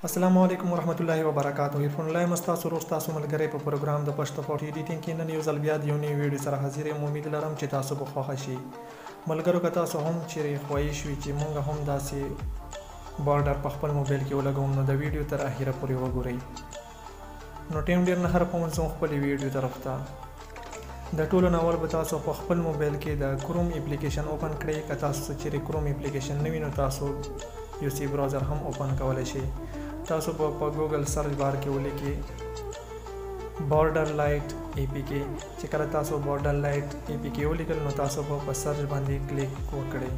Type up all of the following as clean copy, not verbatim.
السلام علیکم ورحمت الله وبرکاته. عرفان الله مستاسو روز تاسو ملګری په پروګرام د پښتو فوټو ایډیټینګ کې نن یو ځل بیا د یو نوي ویډیو سره حاضر یم. امید لرم چې تاسو به خوښ شي. ملګرو که تاسو هم چیرې خوښ شوي چې مونږ هم داسې بارډر په خپل موبایل کې ولګوم نو د ویډیو تر اخره پورې وګورئ. نو ټیم ډیر نه هرپوم زه خپل ویډیو طرف ته د ټولو ناول به تاسو په خپل موبایل کې د کروم اپلیکیشن اوپن کړئ. که تاسو چیرې کروم اپلیکیشن نه وي نو تاسو یو سی براوزر هم اوپن کولی شئ. تاسو په ګوګل سرچ بار کې ولیکئ بارډر لایټ ای پی کې. چې کله تاسو بارډر لایټ ای پی کې ولیکل نو تاسو په سرچ باندې کلیک وکړئ.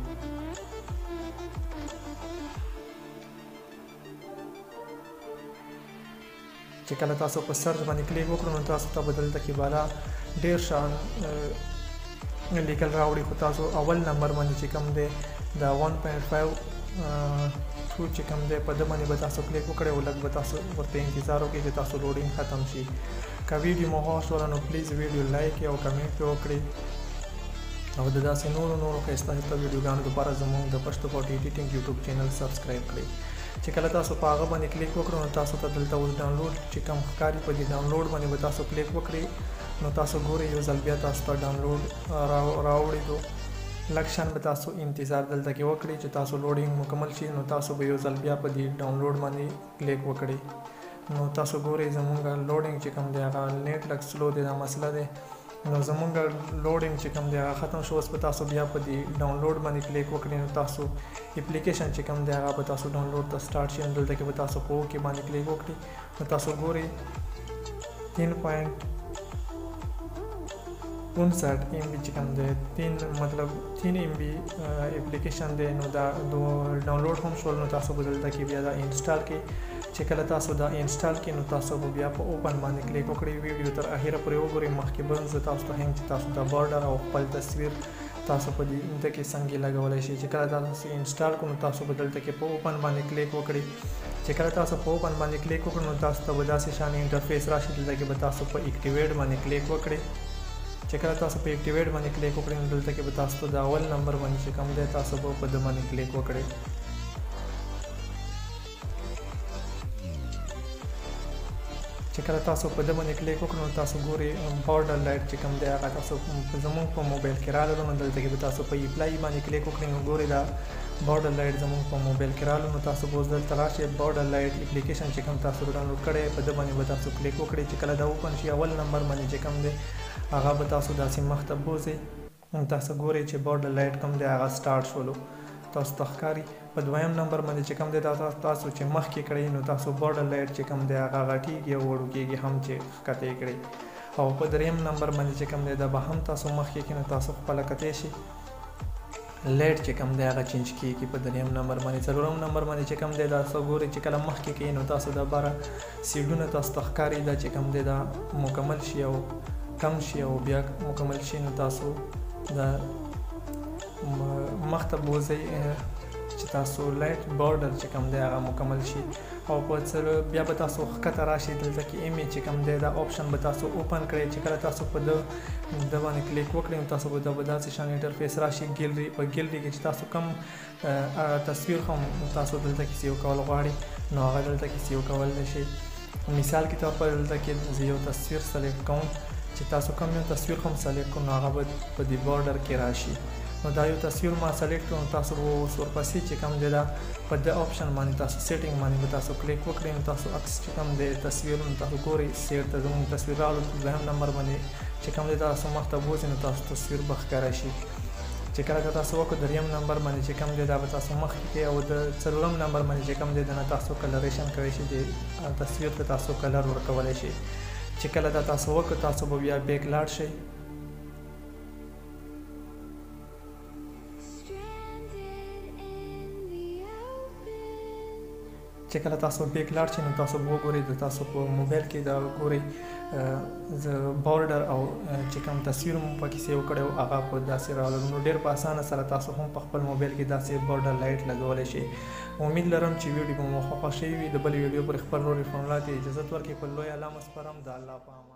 چې کله تاسو په سرچ باندې کلیک وکړو نو تاسو ته به دلته کې بالا ډیر شان لیکل راوړي، خو تاسو اول نمبر باندې چې کوم دی د 1.5 چې کوم دی په ده باندې به تاسو کلیک وکړئ او لږ به تاسو ورته انتظار وکړئ چې تاسو لوډینګ ختم شي. که ویډیو مو خوښ شوله نو پلیز ویډیو لایک او کمنټ وکړئ او د داسې نورو ښایسته ویډیوګانو لپاره زموږ د پښتو فوټو ایډیټینګ یوټیوب چینل سبسکرایب کړئ. چې کله تاسو په هغه باندې کلیک وکړو نو تاسو ته دلته اوس ډاونلوډ چې کوم ښکاري په دې ډاونلوډ باندې به تاسو کلیک وکړئ نو تاسو ګورئ یو ځل بیا تاسو ته ډاونلوډ راوړي. لږ شان به تاسو انتظار دلته کې وکړئ چې تاسو لوډینګ مکمل شي نو تاسو به یو ځل بیا په دې ډاونلوډ باندې کلیک وکړئ. نو تاسو ګورئ زموږ لوډینګ چې کوم دی هغه نیټ لږ سلو دی، دا مسله دی. نو زموږ لوډینګ چې کوم دی هغه ختم شو. اوس به تاسو بیا په دې ډاونلوډ باندې کلیک وکړئ نو تاسو اپلیکیشن چې کوم دی هغه به تاسو ډاونلوډ ته سټارټ شي. دلته کې به تاسو په اوکې باندې کلیک وکړئ نو تاسو ګورئ 3.59 MB چې کوم دی 3 MB اپلیکیشن دی. نو دا ډاونلوډ هم شول نو تاسو به دلته کې بیا دا انسټال کړئ. چې کله تاسو دا انسټال کړئ نو تاسو به بیا په اوپن باندې کلیک وکړئ. ویډیو تر اخره پورې وګورئ. مخکې به زه تاسو ته ښیم چې تاسو دا بارډر او خپل تصویر تاسو په دې کې څنګه لګولی شئ. چې کله تاسو انسټال کړو نو تاسو به دلته کې په اوپن باندې کلیک وکړئ. چې کله تاسو په اوپن باندې کلیک وکړو نو تاسو ته به داسې شان انټرفیس راشي. دلته کې به تاسو په اکټیویټ باندې کلیک وکړئ. چې کله تاسو په اکټیویټ باندې کلیک وکړئ نو دلته کې به تاسو ته د اول نمبر باندې چې کوم دی تاسو به په ده باندې کلیک وکړئ. چې کله تاسو په ده باندې کلیک وکړئ نو تاسو ګورئ بارډر لایټ چې کوم دی هغه تاسو زموږ په موبایل کې راغلو نو دلته کې به تاسو په اپلای باندې کلیک وکړئ نو ګورئ دا بارډر لایټ زموږ په موبایل کې راغلو. نو تاسو به اوس دلته راشئ بارډر لایټ اپلیکیشن چې کوم تاسو ډاونلوډ کړی په ده باندې به تاسو کلیک وکړئ. چې کله دا اوپن شي اول نمبر باندې چې کوم دی هغه به تاسو داسې مخ ته بوځئ. تاسو ګورئ چې بارډر لایټ کوم دی هغه سټارټ شولو. تاسو ته ښکاري په دویم نمبر باندې چې کوم دی تاسو چې مخکې کړئ نو تاسو بارډر لایټ چې کوم دی هغه غټیږي او وړو کېږي هم چې ښکته یې کړئ. او په دریم نمبر باندې چې کوم دی دا به هم تاسو مخکې کړئ نو تاسو خپله کتی شي. لایټ چې کوم دی هغه چینج کېږي په دریم نمبر باندې. څلورم نمبر باندې چې کوم دی دا تاسو ګورئ چې کله مخکې کړئ نو تاسو د باره سیډونه تاسو ته ښکاري دا چې کوم دی دا مکمل شي او کم شي او بیا مکمل شي نو تاسو دا مخ ته بوځئ چې تاسو لایټ بارډر چې کوم دی هغه مکمل شي. او په بیا به تاسو ښکته راشي. دلته کې ایمیج چې کوم دی دا آپشن به تاسو اوپن کړئ. چې کله تاسو په ده باندې کلیک وکړئ نو تاسو به داسې شان انټرفیس راشي. ګیلري په ګیلري کې چې تاسو کوم تصویر هم تاسو دلته کې سیو کول غواړئ نو هغه دلته کې سیو کولی شئ. مثال کې طور پر دلته کې زه یو تصویر سلیکټ کوم. چې تاسو کوم یو تصویر هم سلیکټ کړو نو هغه به په دې بارډر کې راشي. نو دا یو تصویر ما سلیکټ کړو نو تاسو ورپسې چې کوم دی دا په د آپشن باندې تاسو سیټینګ باندې به تاسو کلیک وکړئ نو تاسو عکس چې کوم دی تصویر نو تاسو ګورئ سیټ ته زموږ تصویر راغلو. دویم نمبر باندې چې کوم دی تاسو مخ ته بوځئ نو تاسو تصویر به ښکاره شي. چې کله تاسو وکړو دریم نمبر باندې چې کوم دی دا به تاسو مخکې کړئ او د څلورم نمبر باندې چې کوم دی دنه تاسو کلریشن کولی شئ. د تصویر ته تاسو کلر ورکولی شئ. چې کله دا تاسو وکړو تاسو به بیا بیک لاړ شئ. چې کله تاسو بیک لاړ شئ نو تاسو به وګورئ د تاسو په موبایل کې دا ګورئ بارډر او چې کوم تصویر مو پکې سیو کړی و هغه په داسې راغلی. نو ډېر په اسانه سره تاسو هم په خپل موبایل کې داسې بارډر لایټ لګولی شئ. امید لرم چې ویډیو به مو خوښه شوې وي. د بلې ویډیو پر خپل ورور عرفان الله ته اجازت ورکړئ. په لوی الله مسپارم. د الله په امان.